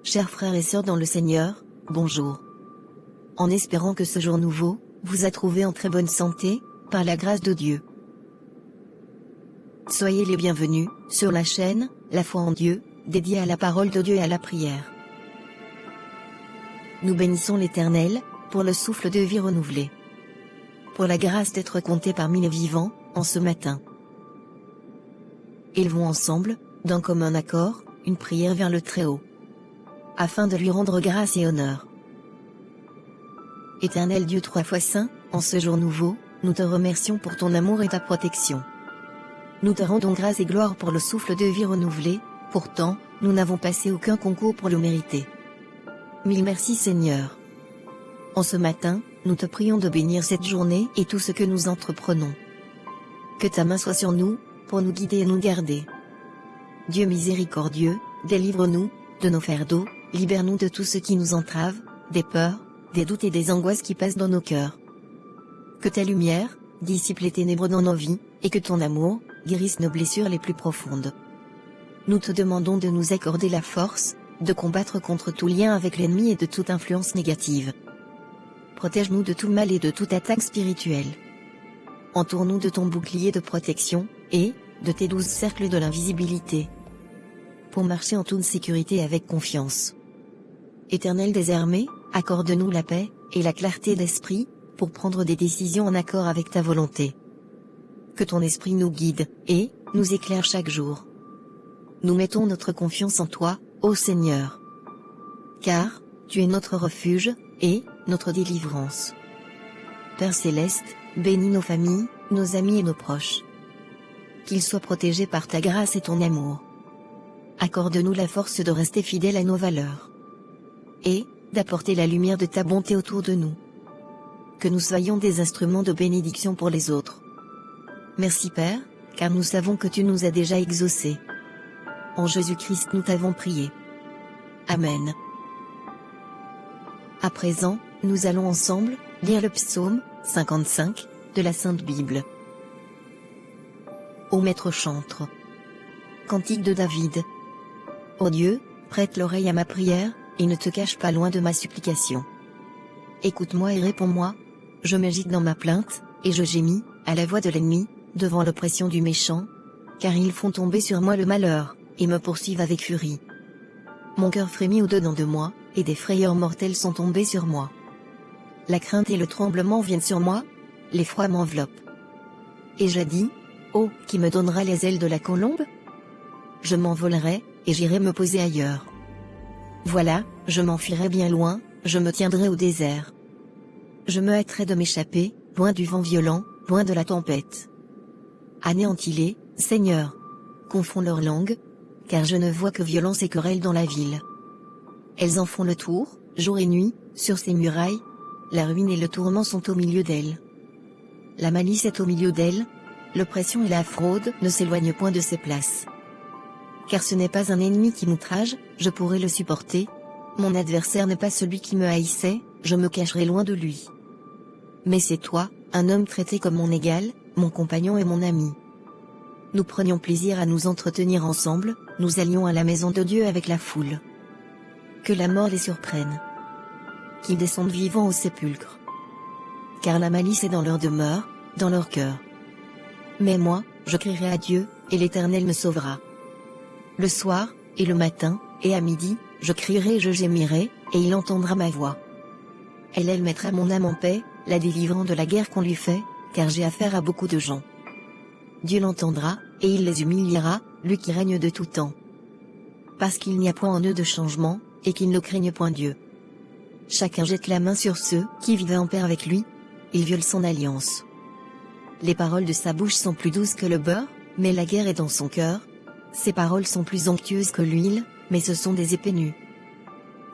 chers frères et sœurs dans le Seigneur, bonjour. En espérant que ce jour nouveau vous a trouvé en très bonne santé, par la grâce de Dieu. Soyez les bienvenus sur la chaîne La foi en Dieu, dédiée à la parole de Dieu et à la prière. Nous bénissons l'Éternel pour le souffle de vie renouvelé, pour la grâce d'être comptés parmi les vivants en ce matin. Élevons ensemble, d'un commun accord, une prière vers le Très-Haut, afin de lui rendre grâce et honneur. Éternel Dieu trois fois saint, en ce jour nouveau, nous te remercions pour ton amour et ta protection. Nous te rendons grâce et gloire pour le souffle de vie renouvelé, pourtant, nous n'avons passé aucun concours pour le mériter. Mille merci Seigneur. En ce matin, nous te prions de bénir cette journée et tout ce que nous entreprenons. Que ta main soit sur nous, pour nous guider et nous garder. Dieu miséricordieux, délivre-nous de nos fardeaux, libère-nous de tout ce qui nous entrave, des peurs, des doutes et des angoisses qui passent dans nos cœurs. Que ta lumière dissipe les ténèbres dans nos vies, et que ton amour guérisse nos blessures les plus profondes. Nous te demandons de nous accorder la force de combattre contre tout lien avec l'ennemi et de toute influence négative. Protège-nous de tout mal et de toute attaque spirituelle. Entoure-nous de ton bouclier de protection, et de tes 12 cercles de l'invisibilité, pour marcher en toute sécurité avec confiance. Éternel des armées, accorde-nous la paix et la clarté d'esprit, pour prendre des décisions en accord avec ta volonté. Que ton esprit nous guide, et nous éclaire chaque jour. Nous mettons notre confiance en toi, ô Seigneur. Car, tu es notre refuge, et notre délivrance. Père céleste, bénis nos familles, nos amis et nos proches. Qu'ils soient protégés par ta grâce et ton amour. Accorde-nous la force de rester fidèles à nos valeurs. Et, d'apporter la lumière de ta bonté autour de nous. Que nous soyons des instruments de bénédiction pour les autres. Merci Père, car nous savons que tu nous as déjà exaucés. En Jésus-Christ nous t'avons prié. Amen. À présent, nous allons ensemble lire le psaume 55 de la Sainte Bible. Ô Maître chantre. Cantique de David. Ô Dieu, prête l'oreille à ma prière, et ne te cache pas loin de ma supplication. Écoute-moi et réponds-moi. Je m'agite dans ma plainte, et je gémis, à la voix de l'ennemi, devant l'oppression du méchant, car ils font tomber sur moi le malheur, et me poursuivent avec furie. Mon cœur frémit au-dedans de moi, et des frayeurs mortelles sont tombées sur moi. La crainte et le tremblement viennent sur moi, l'effroi m'enveloppe. Et j'ai dit, oh, qui me donnera les ailes de la colombe? Je m'envolerai, et j'irai me poser ailleurs. Voilà, je m'enfuirai bien loin, je me tiendrai au désert. Je me hâterai de m'échapper, loin du vent violent, loin de la tempête. Anéantis-les, Seigneur. Confonds leur langue, car je ne vois que violence et querelle dans la ville. Elles en font le tour, jour et nuit, sur ses murailles, la ruine et le tourment sont au milieu d'elles. La malice est au milieu d'elles, l'oppression et la fraude ne s'éloignent point de ses places. Car ce n'est pas un ennemi qui m'outrage, je pourrais le supporter, mon adversaire n'est pas celui qui me haïssait, je me cacherai loin de lui. Mais c'est toi, un homme traité comme mon égal, mon compagnon et mon ami. Nous prenions plaisir à nous entretenir ensemble, nous allions à la maison de Dieu avec la foule. Que la mort les surprenne. Qu'ils descendent vivants au sépulcre. Car la malice est dans leur demeure, dans leur cœur. Mais moi, je crierai à Dieu, et l'Éternel me sauvera. Le soir, et le matin, et à midi, je crierai et je gémirai, et il entendra ma voix. Elle mettra mon âme en paix, la délivrant de la guerre qu'on lui fait, car j'ai affaire à beaucoup de gens. Dieu l'entendra, et il les humiliera, lui qui règne de tout temps. Parce qu'il n'y a point en eux de changement, et qu'ils ne craignent point Dieu. Chacun jette la main sur ceux qui vivaient en paix avec lui, il viole son alliance. Les paroles de sa bouche sont plus douces que le beurre, mais la guerre est dans son cœur. Ses paroles sont plus onctueuses que l'huile, mais ce sont des épées nues.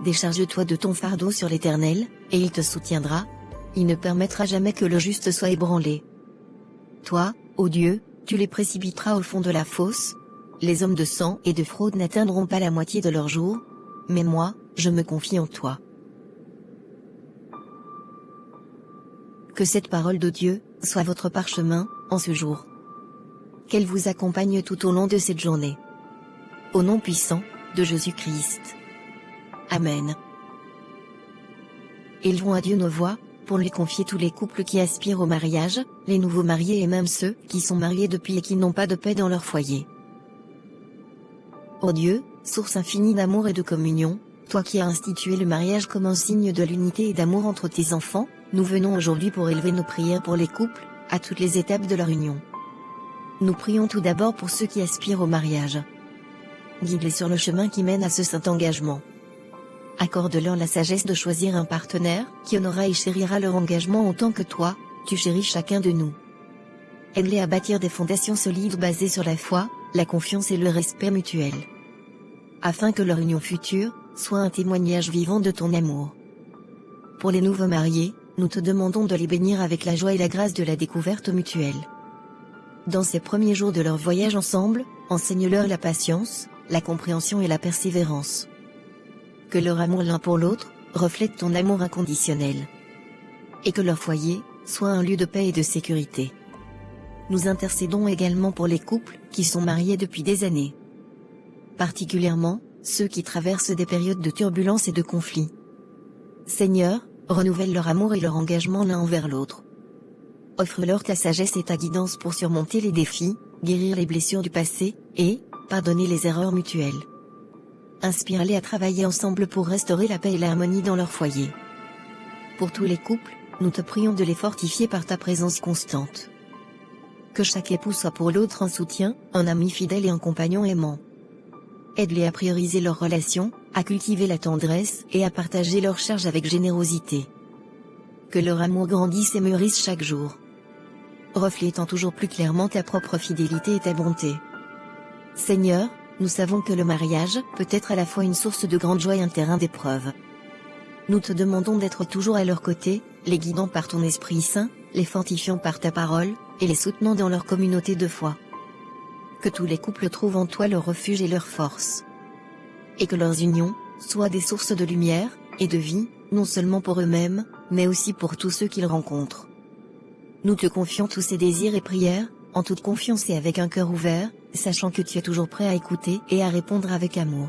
Décharge-toi de ton fardeau sur l'Éternel, et il te soutiendra. Il ne permettra jamais que le juste soit ébranlé. Toi, ô Dieu, tu les précipiteras au fond de la fosse. Les hommes de sang et de fraude n'atteindront pas la moitié de leur jour. Mais moi, je me confie en toi. Que cette parole de Dieu soit votre parchemin, en ce jour. Qu'elle vous accompagne tout au long de cette journée. Au nom puissant de Jésus-Christ. Amen. Élevons à Dieu nos voix, pour lui confier tous les couples qui aspirent au mariage, les nouveaux mariés et même ceux qui sont mariés depuis et qui n'ont pas de paix dans leur foyer. Ô Dieu, source infinie d'amour et de communion, toi qui as institué le mariage comme un signe de l'unité et d'amour entre tes enfants, nous venons aujourd'hui pour élever nos prières pour les couples, à toutes les étapes de leur union. Nous prions tout d'abord pour ceux qui aspirent au mariage. Guide-les sur le chemin qui mène à ce saint engagement. Accorde-leur la sagesse de choisir un partenaire qui honorera et chérira leur engagement autant que toi, tu chéris chacun de nous. Aide-les à bâtir des fondations solides basées sur la foi, la confiance et le respect mutuel. Afin que leur union future soit un témoignage vivant de ton amour. Pour les nouveaux mariés, nous te demandons de les bénir avec la joie et la grâce de la découverte mutuelle. Dans ces premiers jours de leur voyage ensemble, enseigne-leur la patience, la compréhension et la persévérance. Que leur amour l'un pour l'autre reflète ton amour inconditionnel. Et que leur foyer soit un lieu de paix et de sécurité. Nous intercédons également pour les couples qui sont mariés depuis des années. Particulièrement, ceux qui traversent des périodes de turbulence et de conflits. Seigneur, renouvelle leur amour et leur engagement l'un envers l'autre. Offre-leur ta sagesse et ta guidance pour surmonter les défis, guérir les blessures du passé, et pardonner les erreurs mutuelles. Inspire-les à travailler ensemble pour restaurer la paix et l'harmonie dans leur foyer. Pour tous les couples, nous te prions de les fortifier par ta présence constante. Que chaque époux soit pour l'autre un soutien, un ami fidèle et un compagnon aimant. Aide-les à prioriser leurs relations, à cultiver la tendresse et à partager leurs charges avec générosité. Que leur amour grandisse et mûrisse chaque jour. Reflétant toujours plus clairement ta propre fidélité et ta bonté. Seigneur, nous savons que le mariage peut être à la fois une source de grande joie et un terrain d'épreuve. Nous te demandons d'être toujours à leur côté, les guidant par ton Esprit Saint, les fortifiant par ta parole, et les soutenant dans leur communauté de foi. Que tous les couples trouvent en toi leur refuge et leur force. Et que leurs unions soient des sources de lumière et de vie, non seulement pour eux-mêmes, mais aussi pour tous ceux qu'ils rencontrent. Nous te confions tous ces désirs et prières, en toute confiance et avec un cœur ouvert, sachant que tu es toujours prêt à écouter et à répondre avec amour.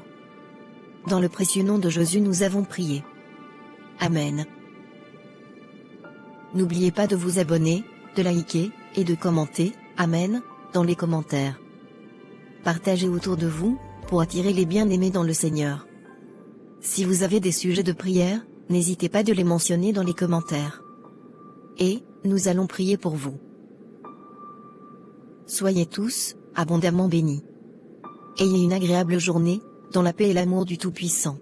Dans le précieux nom de Jésus nous avons prié. Amen. N'oubliez pas de vous abonner, de liker, et de commenter, Amen, dans les commentaires. Partagez autour de vous, pour attirer les bien-aimés dans le Seigneur. Si vous avez des sujets de prière, n'hésitez pas de les mentionner dans les commentaires. Et, nous allons prier pour vous. Soyez tous abondamment bénis. Ayez une agréable journée, dans la paix et l'amour du Tout-Puissant.